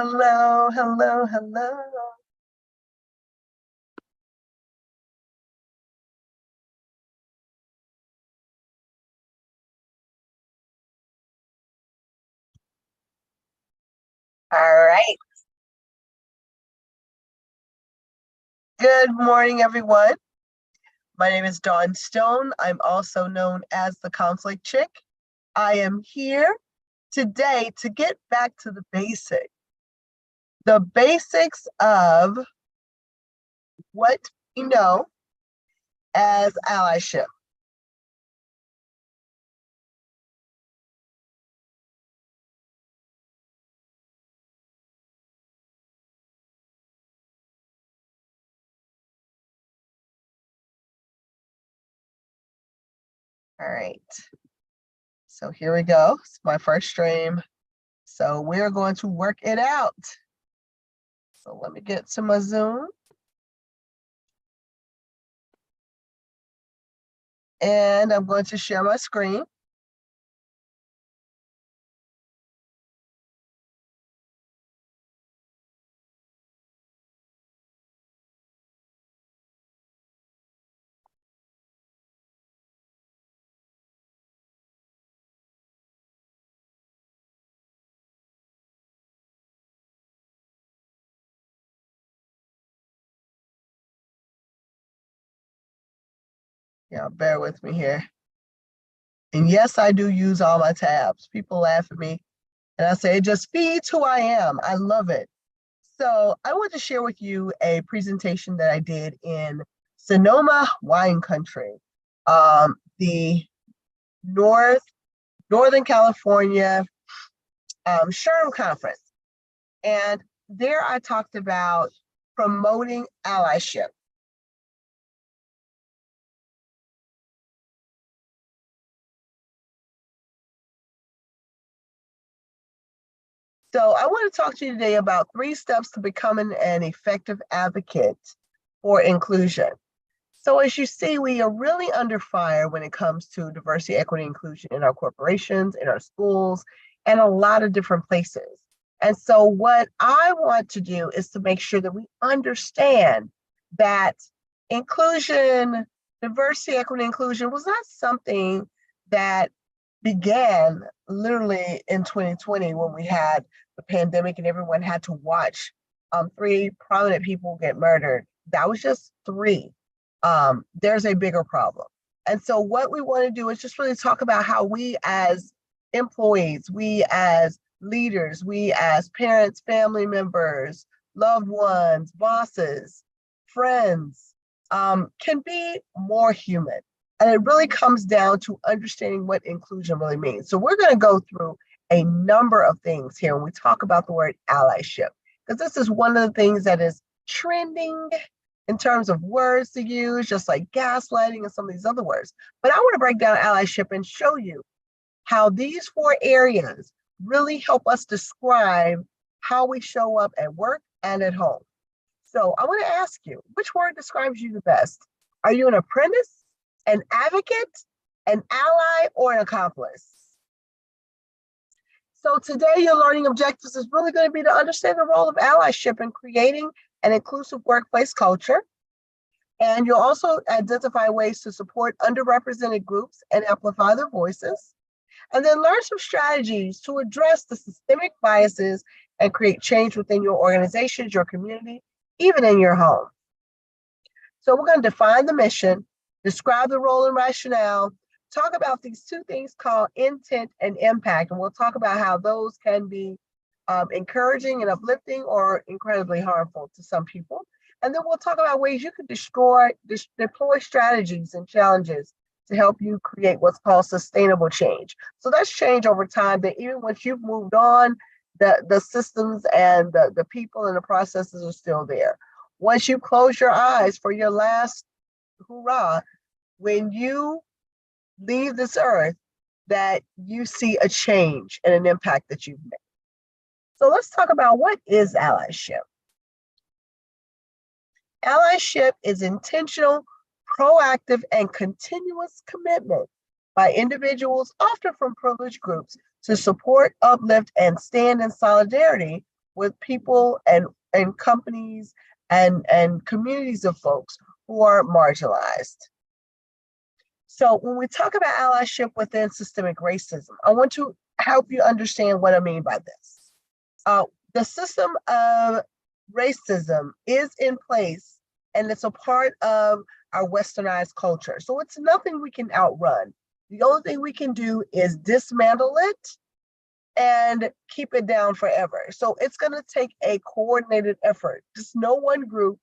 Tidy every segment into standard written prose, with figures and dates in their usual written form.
Hello, hello, hello. All right. Good morning, everyone. My name is Dawn Stone. I'm also known as the Conflict Chick. I am here today to get back to the basics of what we know as allyship. All right. So here we go. It's my first stream. So we're going to work it out. So let me get to my Zoom. And I'm going to share my screen. Yeah, bear with me here. And yes, I do use all my tabs. People laugh at me and I say, it just feeds who I am. I love it. So I want to share with you a presentation that I did in Sonoma wine country, the Northern California SHRM conference. And there I talked about promoting allyship. So I want to talk to you today about 3 steps to becoming an effective advocate for inclusion. So as you see, we are really under fire when it comes to diversity, equity, inclusion in our corporations, in our schools, and a lot of different places. And so what I want to do is to make sure that we understand that inclusion, diversity, equity, inclusion was not something that began literally in 2020 when we had the pandemic and everyone had to watch 3 prominent people get murdered. That was just 3. There's a bigger problem. And so what we want to do is just really talk about how we as employees, we as leaders, we as parents, family members, loved ones, bosses, friends, can be more human. And it really comes down to understanding what inclusion really means. So we're going to go through a number of things here when we talk about the word allyship, because this is one of the things that is trending in terms of words to use, just like gaslighting and some of these other words. But I want to break down allyship and show you how these 4 areas really help us describe how we show up at work and at home. So I want to ask you, which word describes you the best? Are you an apprentice, an advocate, an ally, or an accomplice? So today your learning objectives is really going to be to understand the role of allyship in creating an inclusive workplace culture. And you'll also identify ways to support underrepresented groups and amplify their voices. And then learn some strategies to address the systemic biases and create change within your organizations, your community, even in your home. So we're going to define the mission, describe the role and rationale, talk about these 2 things called intent and impact. And we'll talk about how those can be encouraging and uplifting or incredibly harmful to some people. And then we'll talk about ways you can deploy strategies and challenges to help you create what's called sustainable change. So that's change over time, that even once you've moved on, the systems and the people and the processes are still there. Once you close your eyes for your last hurrah, when you leave this earth, that you see a change and an impact that you've made. So let's talk about what is allyship. Allyship is intentional, proactive, and continuous commitment by individuals, often from privileged groups, to support, uplift, and stand in solidarity with people and companies and communities of folks who are marginalized. So when we talk about allyship within systemic racism, I want to help you understand what I mean by this. The system of racism is in place and it's a part of our westernized culture. So it's nothing we can outrun. The only thing we can do is dismantle it and keep it down forever. So it's going to take a coordinated effort. Just no one group,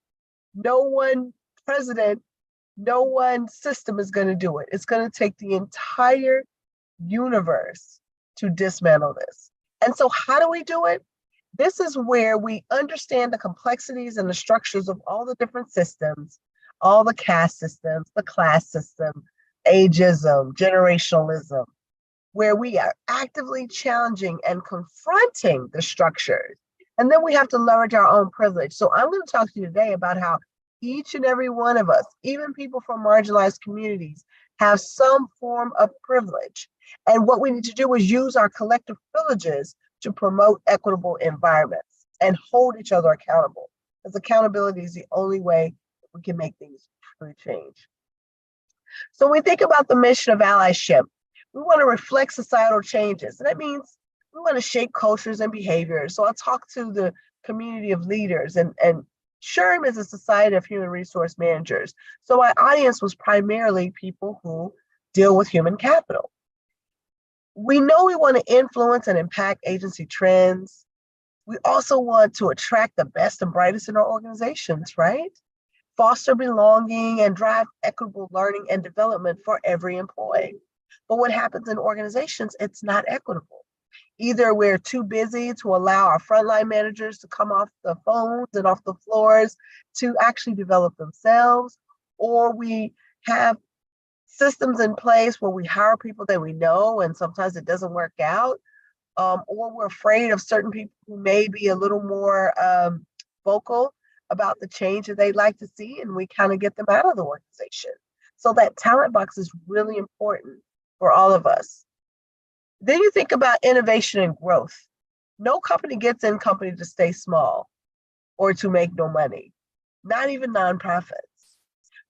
no one president, no one system is going to do it. It's going to take the entire universe to dismantle this. And so how do we do it? This is where we understand the complexities and the structures of all the different systems, all the caste systems, the class system, ageism, generationalism, where we are actively challenging and confronting the structures. And then we have to leverage our own privilege. So I'm going to talk to you today about how each and every one of us, even people from marginalized communities, have some form of privilege. And what we need to do is use our collective privileges to promote equitable environments and hold each other accountable. Because accountability is the only way we can make things truly change. So when we think about the mission of allyship, we want to reflect societal changes. And that means we want to shape cultures and behaviors. So I'll talk to the community of leaders and SHRM is a society of human resource managers. So my audience was primarily people who deal with human capital. We know we want to influence and impact agency trends. We also want to attract the best and brightest in our organizations, right? Foster belonging and drive equitable learning and development for every employee. But what happens in organizations, it's not equitable. Either we're too busy to allow our frontline managers to come off the phones and off the floors to actually develop themselves, or we have systems in place where we hire people that we know and sometimes it doesn't work out, or we're afraid of certain people who may be a little more vocal about the change that they'd like to see, and we kind of get them out of the organization. So that talent box is really important for all of us. Then you think about innovation and growth. No company gets in company to stay small or to make no money, not even nonprofits.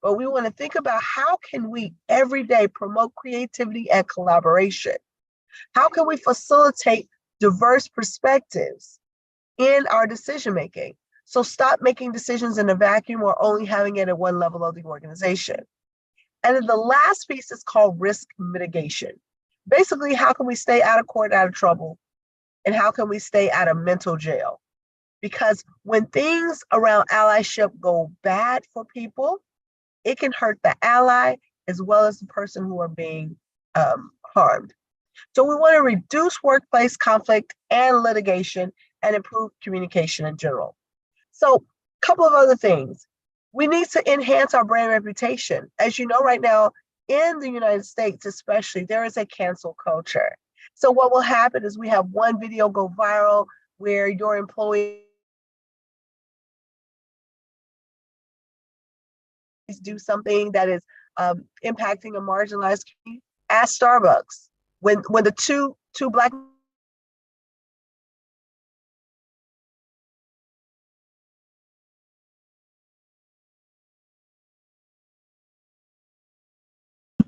But we want to think about how can we every day promote creativity and collaboration? How can we facilitate diverse perspectives in our decision making? So stop making decisions in a vacuum or only having it at one level of the organization. And then the last piece is called risk mitigation. Basically, how can we stay out of court, out of trouble? And how can we stay out of mental jail? Because when things around allyship go bad for people, it can hurt the ally as well as the person who are being harmed. So we want to reduce workplace conflict and litigation and improve communication in general. So a couple of other things. We need to enhance our brand reputation. As you know, right now, in the United States especially, there is a cancel culture. So what will happen is we have one video go viral where your employees do something that is impacting a marginalized community. Ask Starbucks. When the two Black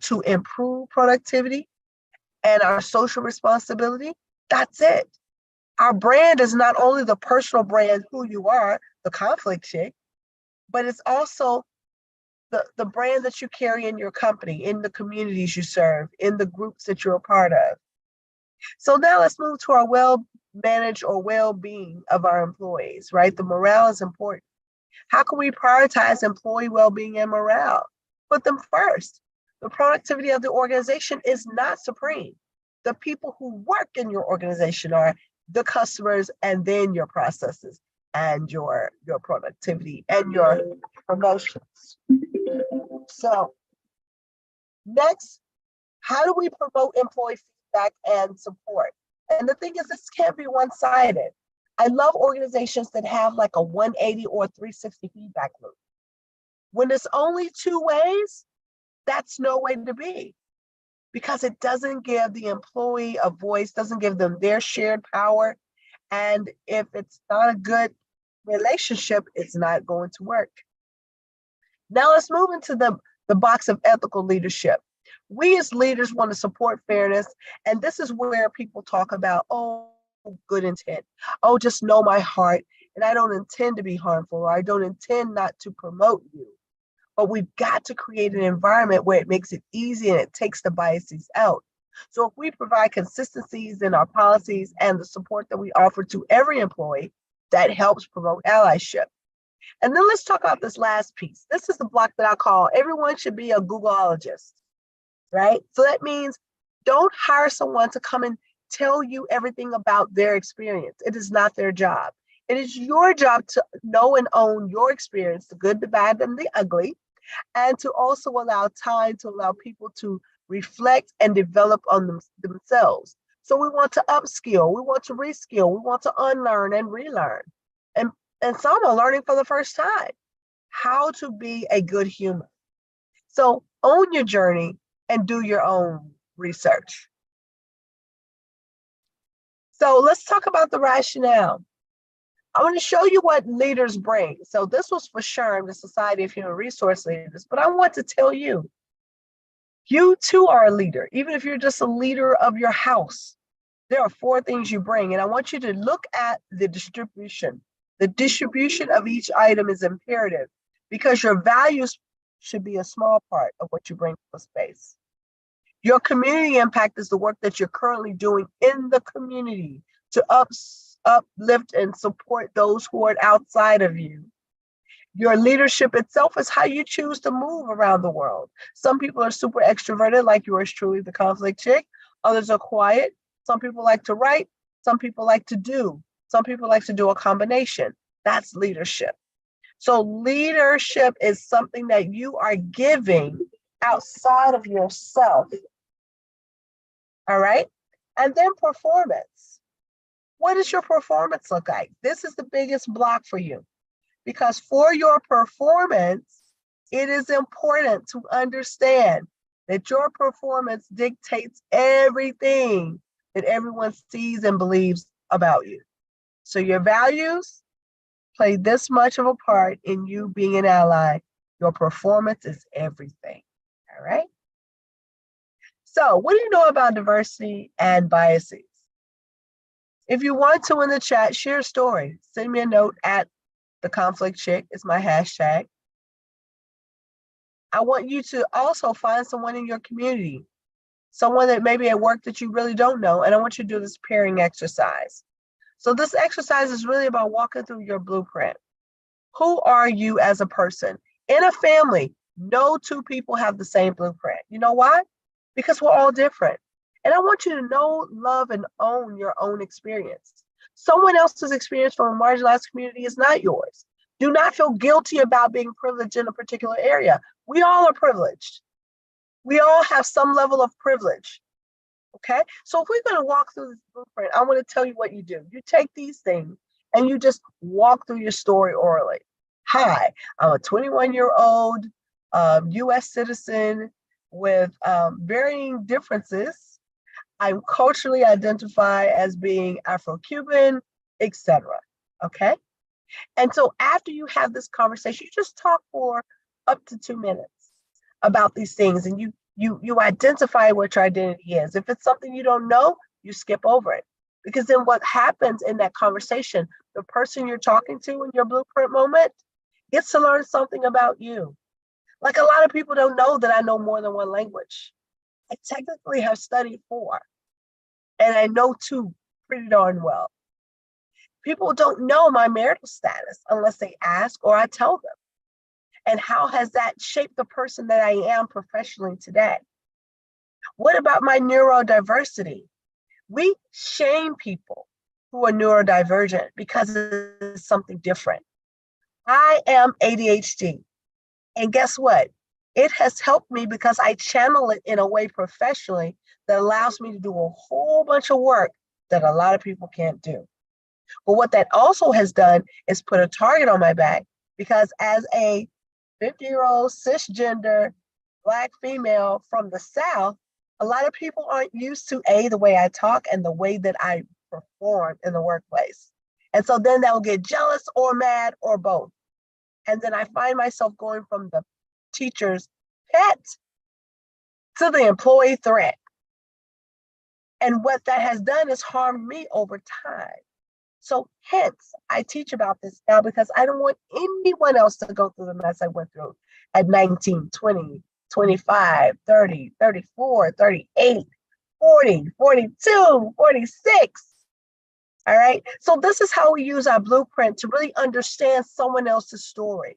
to improve productivity and our social responsibility, that's it. Our brand is not only the personal brand, who you are, the conflict chick, but it's also the brand that you carry in your company, in the communities you serve, in the groups that you're a part of. So now let's move to our well-managed or well-being of our employees, right? The morale is important. How can we prioritize employee well-being and morale? Put them first. The productivity of the organization is not supreme. The people who work in your organization are the customers, and then your processes and your productivity and your promotions. So next, how do we promote employee feedback and support? And the thing is, this can't be one-sided. I love organizations that have like a 180 or 360 feedback loop. When it's only two ways, that's no way to be, because it doesn't give the employee a voice, doesn't give them their shared power, And if it's not a good relationship, it's not going to work. Now let's move into the box of ethical leadership. We as leaders want to support fairness, and this is where people talk about, oh, good intent. Oh, just know my heart, and I don't intend to be harmful, or I don't intend not to promote you. But we've got to create an environment where it makes it easy and it takes the biases out. So if we provide consistencies in our policies and the support that we offer to every employee, that helps promote allyship. And then let's talk about this last piece. This is the block that I call everyone should be a Googleologist, right? So that means don't hire someone to come and tell you everything about their experience. It is not their job. It is your job to know and own your experience, the good, the bad, and the ugly, and to also allow time to allow people to reflect and develop on themselves. So we want to upskill, we want to reskill, we want to unlearn and relearn. And some are learning for the first time how to be a good human. So own your journey and do your own research. So let's talk about the rationale. I want to show you what leaders bring. So this was for SHRM, the Society of Human Resource Leaders, but I want to tell you, you too are a leader. Even if you're just a leader of your house, there are 4 things you bring. And I want you to look at the distribution. The distribution of each item is imperative because your values should be a small part of what you bring to the space. Your community impact is the work that you're currently doing in the community to uplift and support those who are outside of you. Your leadership itself is how you choose to move around the world. Some people are super extroverted, like yours truly, the conflict chick. Others are quiet. Some people like to write. Some people like to do. Some people like to do a combination. That's leadership. So leadership is something that you are giving outside of yourself. All right? And then performance. What does your performance look like? This is the biggest block for you. Because for your performance, it is important to understand that your performance dictates everything that everyone sees and believes about you. So your values play this much of a part in you being an ally. Your performance is everything. All right? So what do you know about diversity and biases? If you want to in the chat, share a story. Send me a note at the conflict chick is my hashtag. I want you to also find someone in your community, someone that maybe at work that you really don't know, and I want you to do this pairing exercise. So this exercise is really about walking through your blueprint. Who are you as a person? In a family, no 2 people have the same blueprint. You know why? Because we're all different. And I want you to know, love, and own your own experience. Someone else's experience from a marginalized community is not yours. Do not feel guilty about being privileged in a particular area. We all are privileged. We all have some level of privilege. Okay, so if we're going to walk through this blueprint, I want to tell you what you do. You take these things and you just walk through your story orally. Hi, I'm a 21-year-old US citizen with varying differences. I'm culturally identified as being Afro-Cuban, etc. Okay, and so after you have this conversation, you just talk for up to 2 minutes about these things, and you identify what your identity is. If it's something you don't know, you skip over it. Because then what happens in that conversation, the person you're talking to in your blueprint moment gets to learn something about you. Like a lot of people don't know that I know more than 1 language. I technically have studied 4, and I know 2 pretty darn well. People don't know my marital status unless they ask or I tell them. And how has that shaped the person that I am professionally today? What about my neurodiversity? We shame people who are neurodivergent because it's something different. I am ADHD. And guess what? It has helped me because I channel it in a way professionally that allows me to do a whole bunch of work that a lot of people can't do. But what that also has done is put a target on my back, because as a 50-year-old cisgender Black female from the South, a lot of people aren't used to the way I talk and the way that I perform in the workplace. And so then they'll get jealous or mad or both. And then I find myself going from the teacher's pet to the employee threat. And what that has done is harmed me over time. So hence, I teach about this now because I don't want anyone else to go through the mess I went through at 19, 20, 25, 30, 34, 38, 40, 42, 46. All right. So this is how we use our blueprint to really understand someone else's story.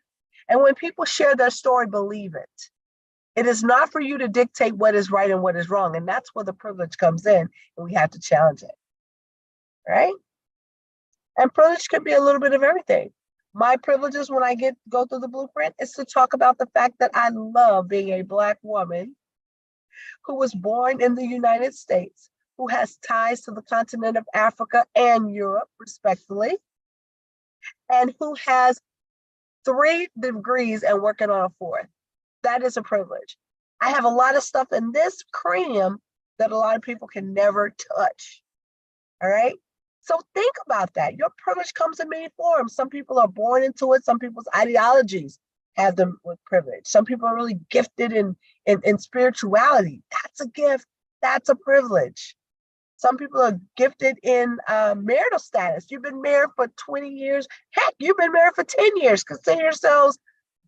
And when people share their story, believe it. It is not for you to dictate what is right and what is wrong. And that's where the privilege comes in, and we have to challenge it. Right? And privilege could be a little bit of everything. My privileges when I go through the blueprint is to talk about the fact that I love being a Black woman who was born in the United States, who has ties to the continent of Africa and Europe, respectively, and who has 3 degrees and working on a 4th. That is a privilege. I have a lot of stuff in this cranium that a lot of people can never touch. All right. So think about that. Your privilege comes in many forms. Some people are born into it. Some people's ideologies have them with privilege. Some people are really gifted in spirituality. That's a gift. That's a privilege. Some people are gifted in marital status. You've been married for 20 years. Heck, you've been married for 10 years. Consider yourselves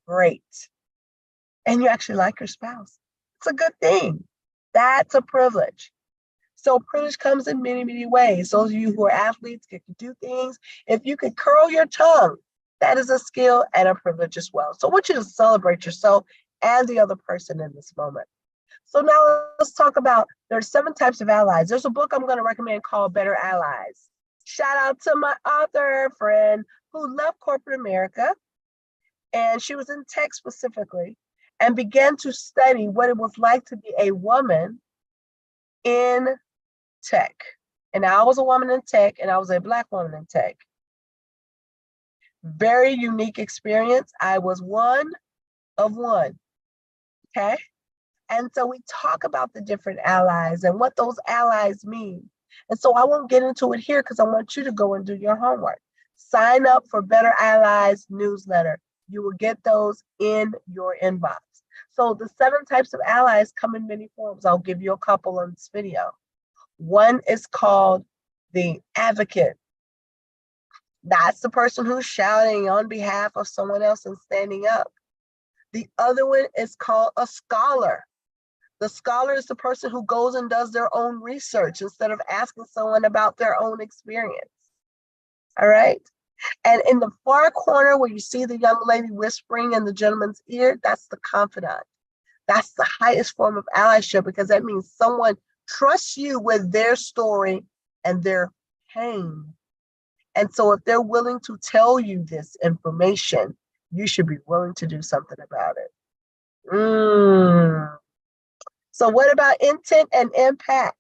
great. And you actually like your spouse. It's a good thing. That's a privilege. So privilege comes in many, many ways. Those of you who are athletes get to do things. If you can curl your tongue, that is a skill and a privilege as well. So I want you to celebrate yourself and the other person in this moment. So now let's talk about, there's 7 types of allies. There's a book I'm going to recommend called Better Allies. Shout out to my author friend who left corporate America, and she was in tech specifically, and began to study what it was like to be a woman in tech. And I was a woman in tech, and I was a Black woman in tech. Very unique experience. I was one of one. Okay. And so we talk about the different allies and what those allies mean. And so I won't get into it here because I want you to go and do your homework. Sign up for Better Allies newsletter. You will get those in your inbox. So the 7 types of allies come in many forms. I'll give you a couple on this video. One is called the advocate. That's the person who's shouting on behalf of someone else and standing up. The other one is called a scholar. The scholar is the person who goes and does their own research instead of asking someone about their own experience. All right. And in the far corner where you see the young lady whispering in the gentleman's ear, that's the confidant. That's the highest form of allyship, because that means someone trusts you with their story and their pain. And so if they're willing to tell you this information, you should be willing to do something about it. So what about intent and impact?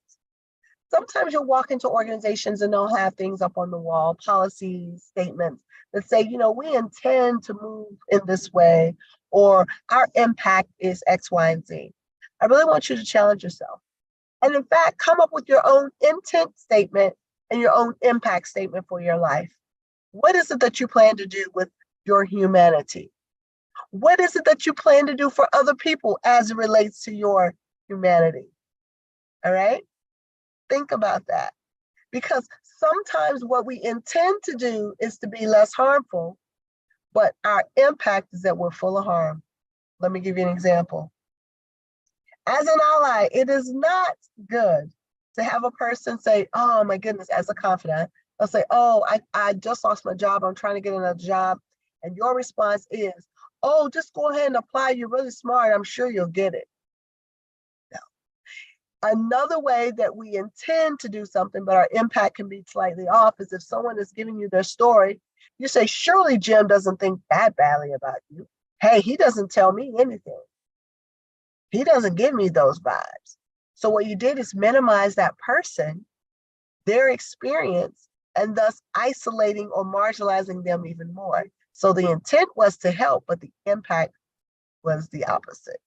Sometimes you'll walk into organizations and they'll have things up on the wall, policies, statements that say, you know, we intend to move in this way, or our impact is X, Y, and Z. I really want you to challenge yourself. And in fact, come up with your own intent statement and your own impact statement for your life. What is it that you plan to do with your humanity? What is it that you plan to do for other people as it relates to your humanity? All right? Think about that. Because sometimes what we intend to do is to be less harmful, but our impact is that we're full of harm. Let me give you an example. As an ally, it is not good to have a person say, oh my goodness, as a confidant, they'll say, oh, I just lost my job. I'm trying to get another job. And your response is, oh, just go ahead and apply. You're really smart. I'm sure you'll get it. No. Another way that we intend to do something, but our impact can be slightly off, is if someone is giving you their story, you say, surely Jim doesn't think that badly about you. Hey, he doesn't tell me anything. He doesn't give me those vibes. So what you did is minimize that person, their experience, and thus isolating or marginalizing them even more. So the intent was to help, but the impact was the opposite.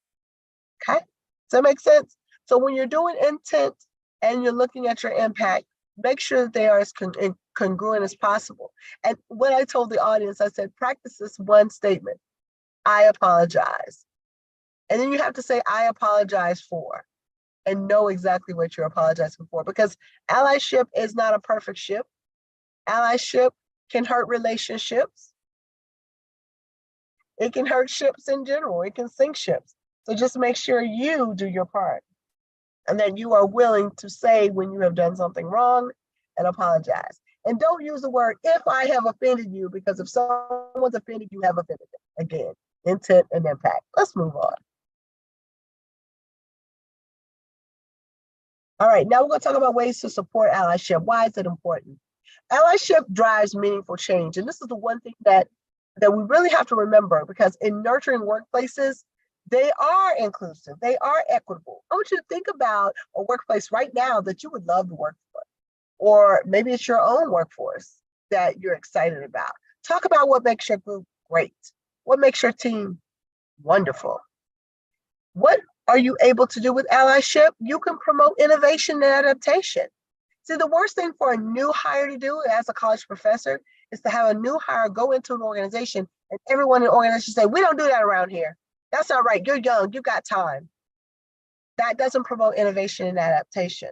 Okay? Does that make sense? So when you're doing intent and you're looking at your impact, make sure that they are as congruent as possible. And when I told the audience, I said, practice this one statement: I apologize. And then you have to say, I apologize for, and know exactly what you're apologizing for, because allyship is not a perfect ship. Allyship can hurt relationships. It can hurt ships in general. It can sink ships. So just make sure you do your part, and that you are willing to say when you have done something wrong and apologize. And don't use the word if I have offended you, because if someone's offended, you have offended them. Again, intent and impact. Let's move on. All right, now we're going to talk about ways to support allyship. Why is it important? Allyship drives meaningful change. And this is the one thing that we really have to remember, because in nurturing workplaces, they are inclusive, they are equitable. I want you to think about a workplace right now that you would love to work for, or maybe it's your own workforce that you're excited about. Talk about what makes your group great, what makes your team wonderful. What are you able to do with allyship? You can promote innovation and adaptation. See, the worst thing for a new hire to do as a college professor is to have a new hire go into an organization and everyone in the organization say, we don't do that around here. That's not right. You're young, you got time. That doesn't promote innovation and adaptation.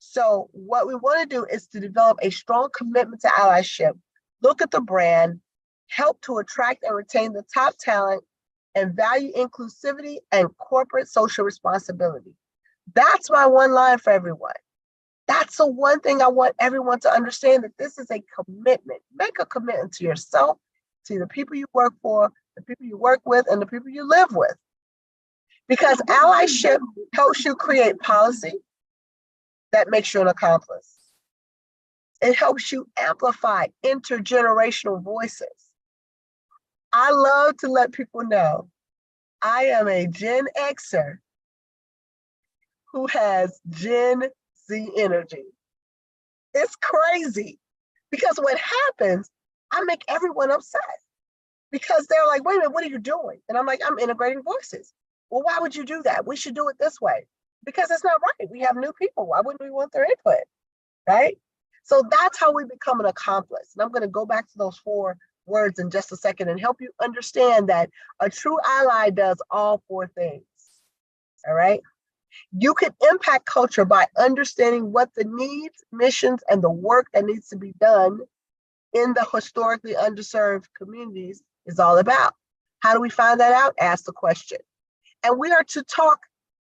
So what we want to do is to develop a strong commitment to allyship, look at the brand, help to attract and retain the top talent, and value inclusivity and corporate social responsibility. That's my one line for everyone. That's the one thing I want everyone to understand, that this is a commitment. Make a commitment to yourself, to the people you work for, the people you work with, and the people you live with. Because allyship helps you create policy that makes you an accomplice. It helps you amplify intergenerational voices. I love to let people know I am a Gen Xer who has Gen Z energy. It's crazy, because what happens, I make everyone upset, because they're like, wait a minute, what are you doing? And I'm like, I'm integrating voices. Well, why would you do that? We should do it this way. Because it's not right. We have new people. Why wouldn't we want their input, right? So that's how we become an accomplice. And I'm going to go back to those 4 words in just a second and help you understand that a true ally does all 4 things, all right? You can impact culture by understanding what the needs, missions, and the work that needs to be done in the historically underserved communities is all about. How do we find that out? Ask the question. And we are to talk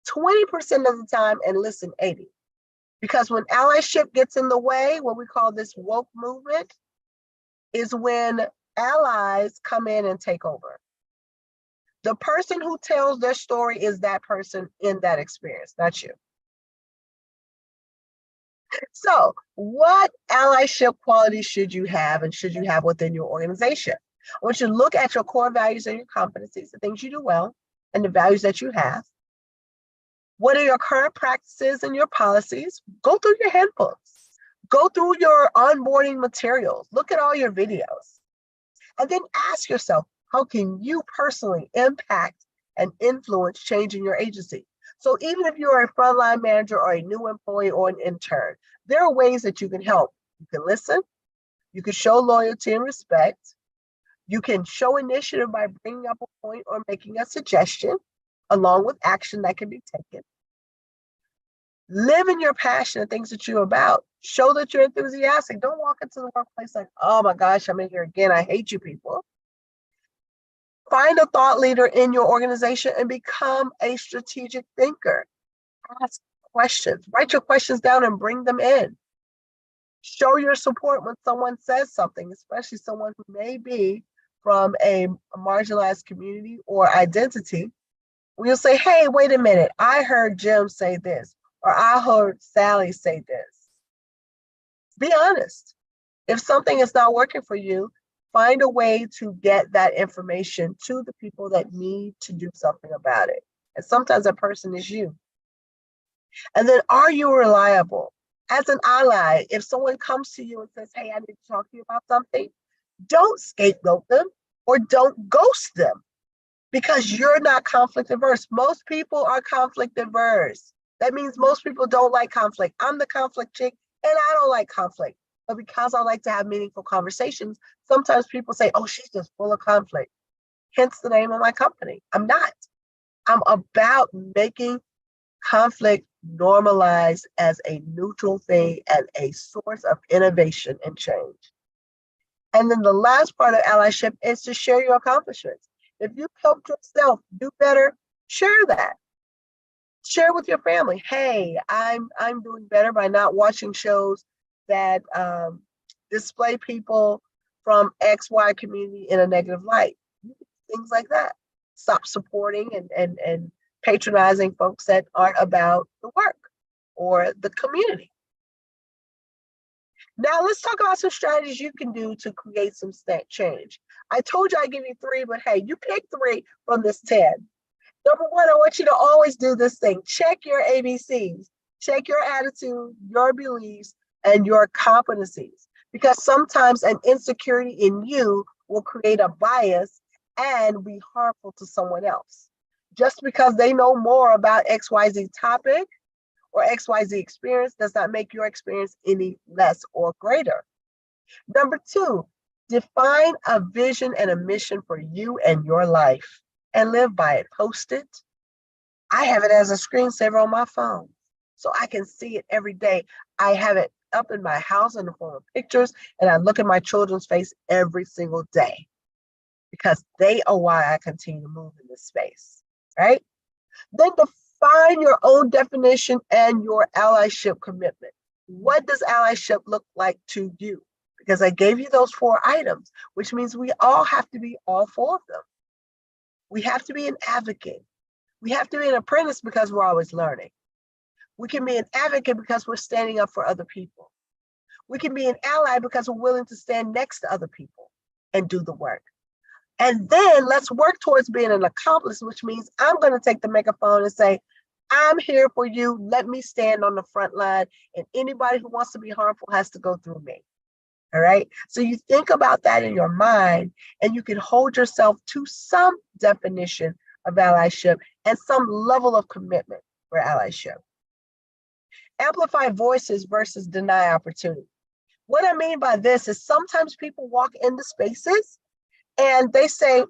20% of the time and listen 80. Because when allyship gets in the way, what we call this woke movement, is when allies come in and take over. The person who tells their story is that person in that experience, not you. So what allyship qualities should you have, and should you have within your organization? I want you to look at your core values and your competencies, the things you do well, and the values that you have. What are your current practices and your policies? Go through your handbooks. Go through your onboarding materials. Look at all your videos. And then ask yourself, how can you personally impact and influence change in your agency? So even if you're a frontline manager or a new employee or an intern, there are ways that you can help. You can listen. You can show loyalty and respect. You can show initiative by bringing up a point or making a suggestion, along with action that can be taken. Live in your passion and things that you're about. Show that you're enthusiastic. Don't walk into the workplace like, oh my gosh, I'm in here again. I hate you people. Find a thought leader in your organization and become a strategic thinker. Ask questions. Write your questions down and bring them in. Show your support when someone says something, especially someone who may be from a marginalized community or identity. We'll say, hey, wait a minute, I heard Jim say this, or I heard Sally say this. Be honest. If something is not working for you, find a way to get that information to the people that need to do something about it. And sometimes that person is you. And then, are you reliable? As an ally, if someone comes to you and says, hey, I need to talk to you about something, don't scapegoat them or don't ghost them, because you're not conflict averse. Most people are conflict averse. That means most people don't like conflict. I'm the conflict chick. And I don't like conflict, but because I like to have meaningful conversations, sometimes people say, oh, she's just full of conflict. Hence the name of my company. I'm not. I'm about making conflict normalized as a neutral thing and a source of innovation and change. And then the last part of allyship is to share your accomplishments. If you've helped yourself do better, share that. Share with your family. Hey, I'm doing better by not watching shows that display people from XY community in a negative light. Things like that. Stop supporting and patronizing folks that aren't about the work or the community. Now let's talk about some strategies you can do to create some change. I told you I'd give you 3, but hey, you pick 3 from this 10. Number 1, I want you to always do this thing. Check your ABCs. Check your attitude, your beliefs, and your competencies. Because sometimes an insecurity in you will create a bias and be harmful to someone else. Just because they know more about XYZ topic or XYZ experience does not make your experience any less or greater. Number 2, define a vision and a mission for you and your life and live by it. Post it. I have it as a screensaver on my phone so I can see it every day. I have it up in my house in the form of pictures, and I look at my children's face every single day because they are why I continue to move in this space, right? Then define your own definition and your allyship commitment. What does allyship look like to you? Because I gave you those 4 items, which means we all have to be all 4 of them. We have to be an advocate. We have to be an apprentice because we're always learning. We can be an advocate because we're standing up for other people. We can be an ally because we're willing to stand next to other people and do the work. And then let's work towards being an accomplice, which means I'm going to take the megaphone and say, I'm here for you. Let me stand on the front line. And anybody who wants to be harmful has to go through me. All right. So you think about that in your mind, and you can hold yourself to some definition of allyship and some level of commitment for allyship. Amplify voices versus deny opportunity. What I mean by this is sometimes people walk into spaces and they say,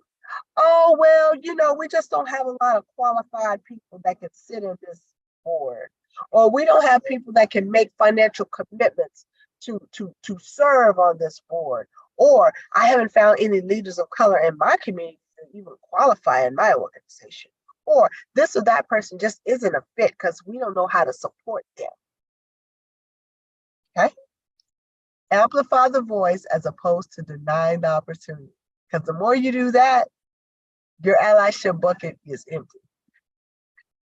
oh, well, you know, we just don't have a lot of qualified people that can sit in this board, or we don't have people that can make financial commitments to serve on this board, or I haven't found any leaders of color in my community that even qualify in my organization, or this or that person just isn't a fit because we don't know how to support them. Okay? Amplify the voice as opposed to denying the opportunity, because the more you do that, your allyship bucket is empty.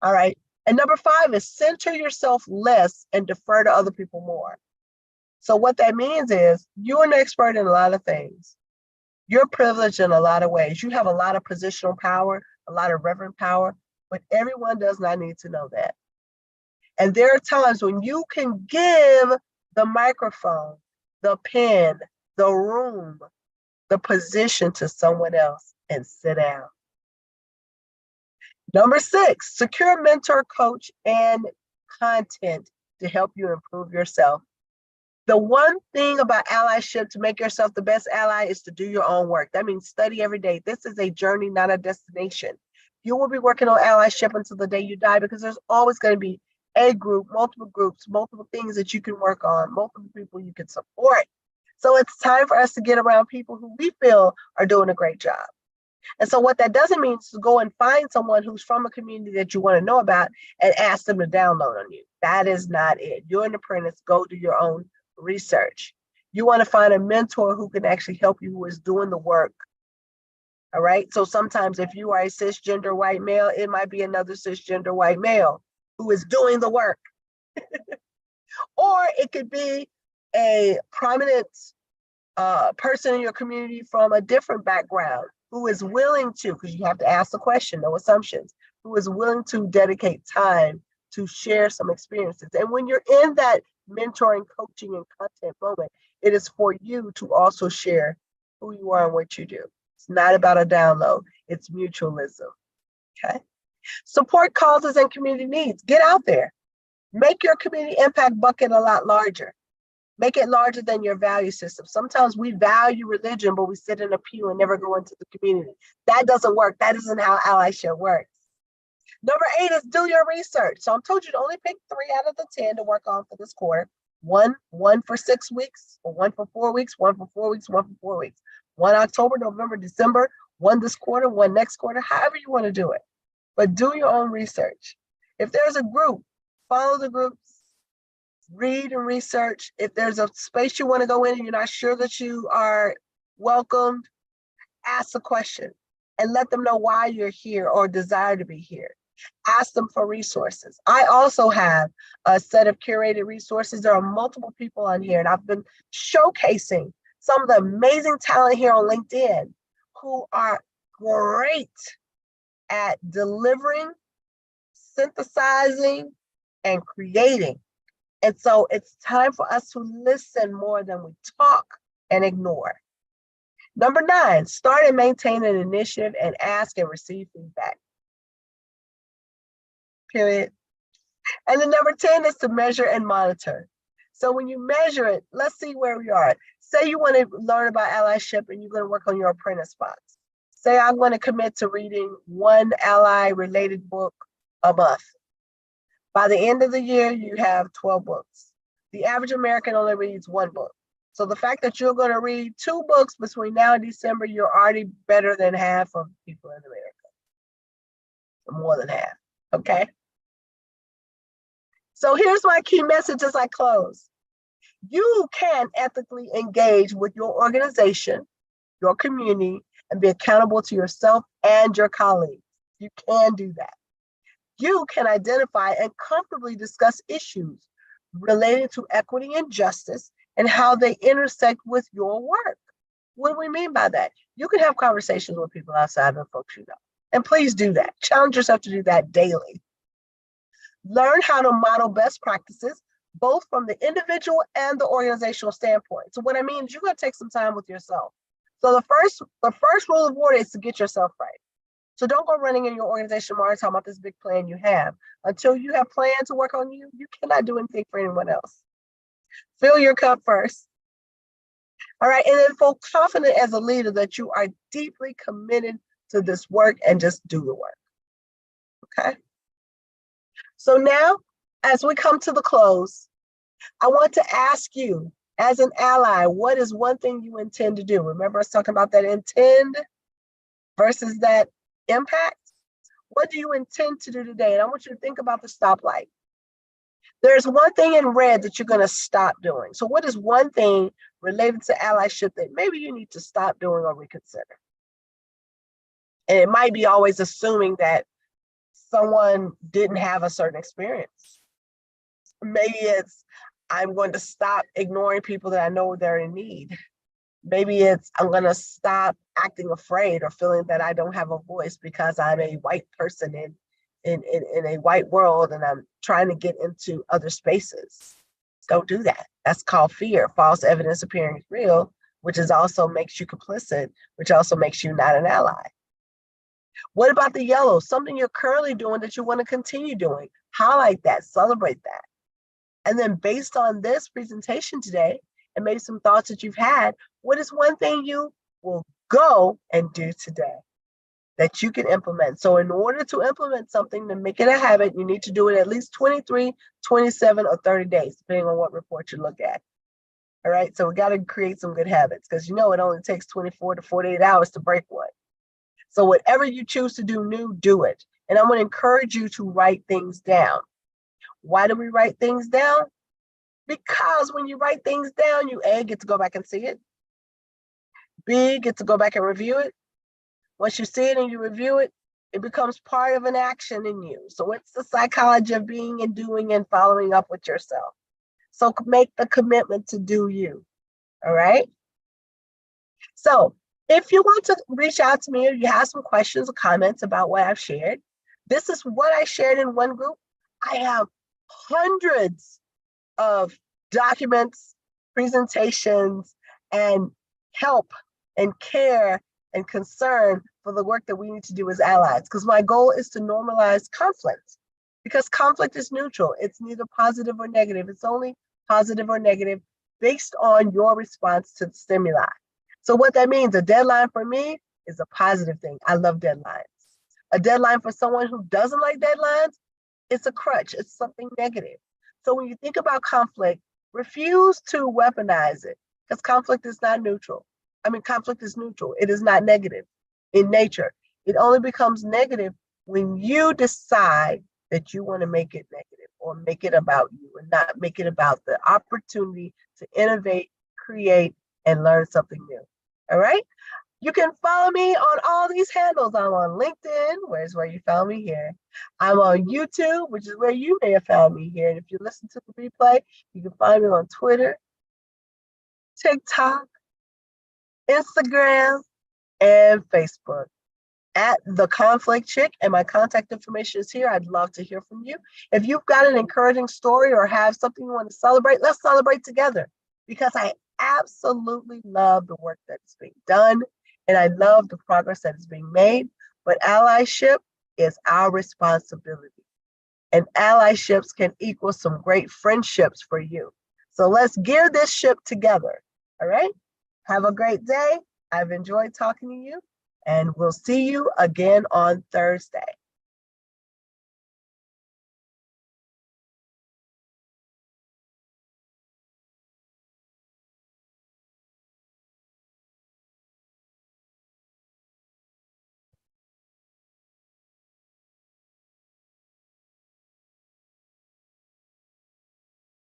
All right. And number 5 is center yourself less and defer to other people more. So what that means is you're an expert in a lot of things. You're privileged in a lot of ways. You have a lot of positional power, a lot of reverent power, but everyone does not need to know that. And there are times when you can give the microphone, the pen, the room, the position to someone else and sit down. Number 6, secure mentor, coach, and content to help you improve yourself. The one thing about allyship to make yourself the best ally is to do your own work. That means study every day. This is a journey, not a destination. You will be working on allyship until the day you die because there's always going to be a group, multiple groups, multiple things that you can work on, multiple people you can support. So it's time for us to get around people who we feel are doing a great job. And so what that doesn't mean is to go and find someone who's from a community that you want to know about and ask them to download on you. That is not it. You're an apprentice. Go do your own research. You want to find a mentor who can actually help you, who is doing the work. All right. So sometimes if you are a cisgender white male, it might be another cisgender white male who is doing the work. Or it could be a prominent person in your community from a different background who is willing to, because you have to ask the question, no assumptions, who is willing to dedicate time to share some experiences. And when you're in that mentoring, coaching, and content moment, it is for you to also share who you are and what you do. It's not about a download, it's mutualism, okay? Support causes and community needs. Get out there. Make your community impact bucket a lot larger. Make it larger than your value system. Sometimes we value religion, but we sit in a pew and never go into the community. That doesn't work. That isn't how allyship works. Number 8 is do your research. So I'm told you to only pick 3 out of the 10 to work on for this quarter. One for 6 weeks, or 1 for 4 weeks, 1 for 4 weeks, 1 for 4 weeks. 1 October, November, December, 1 this quarter, 1 next quarter, however you want to do it. But do your own research. If there's a group, follow the groups, read and research. If there's a space you want to go in and you're not sure that you are welcomed, ask a question and let them know why you're here or desire to be here. Ask them for resources. I also have a set of curated resources. There are multiple people on here, and I've been showcasing some of the amazing talent here on LinkedIn who are great at delivering, synthesizing, and creating. And so it's time for us to listen more than we talk and ignore. Number 9, start and maintain an initiative and ask and receive feedback. Period. And then number 10 is to measure and monitor. So when you measure it, let's see where we are. Say you want to learn about allyship and you're going to work on your apprentice spots. Say I'm going to commit to reading 1 ally related book a month. By the end of the year, you have 12 books. The average American only reads 1 book. So the fact that you're going to read 2 books between now and December, you're already better than half of people in America. More than half, okay? So here's my key message as I close. You can ethically engage with your organization, your community, and be accountable to yourself and your colleagues. You can do that. You can identify and comfortably discuss issues related to equity and justice and how they intersect with your work. What do we mean by that? You can have conversations with people outside of folks you know. And please do that. Challenge yourself to do that daily. Learn how to model best practices, both from the individual and the organizational standpoint. So what I mean is you're going to take some time with yourself. So the first rule of order is to get yourself right. So don't go running in your organization tomorrow talking about this big plan you have. Until you have planned to work on you, you cannot do anything for anyone else. Fill your cup first. All right, and then feel confident as a leader that you are deeply committed to this work and just do the work. Okay? So now, as we come to the close, I want to ask you, as an ally, what is one thing you intend to do? Remember us talking about that intend versus that impact? What do you intend to do today? And I want you to think about the stoplight. There's one thing in red that you're going to stop doing. So what is one thing related to allyship that maybe you need to stop doing or reconsider? And it might be always assuming that someone didn't have a certain experience. Maybe it's, I'm going to stop ignoring people that I know they're in need. Maybe it's, I'm going to stop acting afraid or feeling that I don't have a voice because I'm a white person in a white world and I'm trying to get into other spaces. Don't do that. That's called fear, false evidence appearing real, which is also makes you complicit, which also makes you not an ally. What about the yellow? Something you're currently doing that you want to continue doing. Highlight that, celebrate that. And then based on this presentation today, and maybe some thoughts that you've had, what is one thing you will go and do today that you can implement? So in order to implement something to make it a habit, you need to do it at least 23, 27, or 30 days, depending on what report you look at. All right, so we got to create some good habits because you know it only takes 24 to 48 hours to break one. So whatever you choose to do new, do it. And I'm going to encourage you to write things down. Why do we write things down? Because when you write things down, you A, get to go back and see it. B, get to go back and review it. Once you see it and you review it, it becomes part of an action in you. So it's the psychology of being and doing and following up with yourself. So make the commitment to do you. All right? So if you want to reach out to me or you have some questions or comments about what I've shared, this is what I shared in one group. I have hundreds of documents, presentations, and help and care and concern for the work that we need to do as allies. Because my goal is to normalize conflict. Because conflict is neutral. It's neither positive or negative. It's only positive or negative based on your response to the stimuli. So what that means, a deadline for me is a positive thing. I love deadlines. A deadline for someone who doesn't like deadlines, it's a crutch. It's something negative. So when you think about conflict, refuse to weaponize it, because conflict is not neutral. Conflict is neutral. It is not negative in nature. It only becomes negative when you decide that you want to make it negative or make it about you and not make it about the opportunity to innovate, create, and learn something new. All right? You can follow me on all these handles. I'm on LinkedIn, where you found me here. I'm on YouTube, which is where you may have found me here. And if you listen to the replay, you can find me on Twitter, TikTok, Instagram, and Facebook at The Conflict Chick, and my contact information is here. I'd love to hear from you. If you've got an encouraging story or have something you want to celebrate, let's celebrate together, because I absolutely love the work that's being done, and I love the progress that is being made. But allyship is our responsibility, and allyships can equal some great friendships for you. So let's gear this ship together. All right? Have a great day. I've enjoyed talking to you, and we'll see you again on Thursday.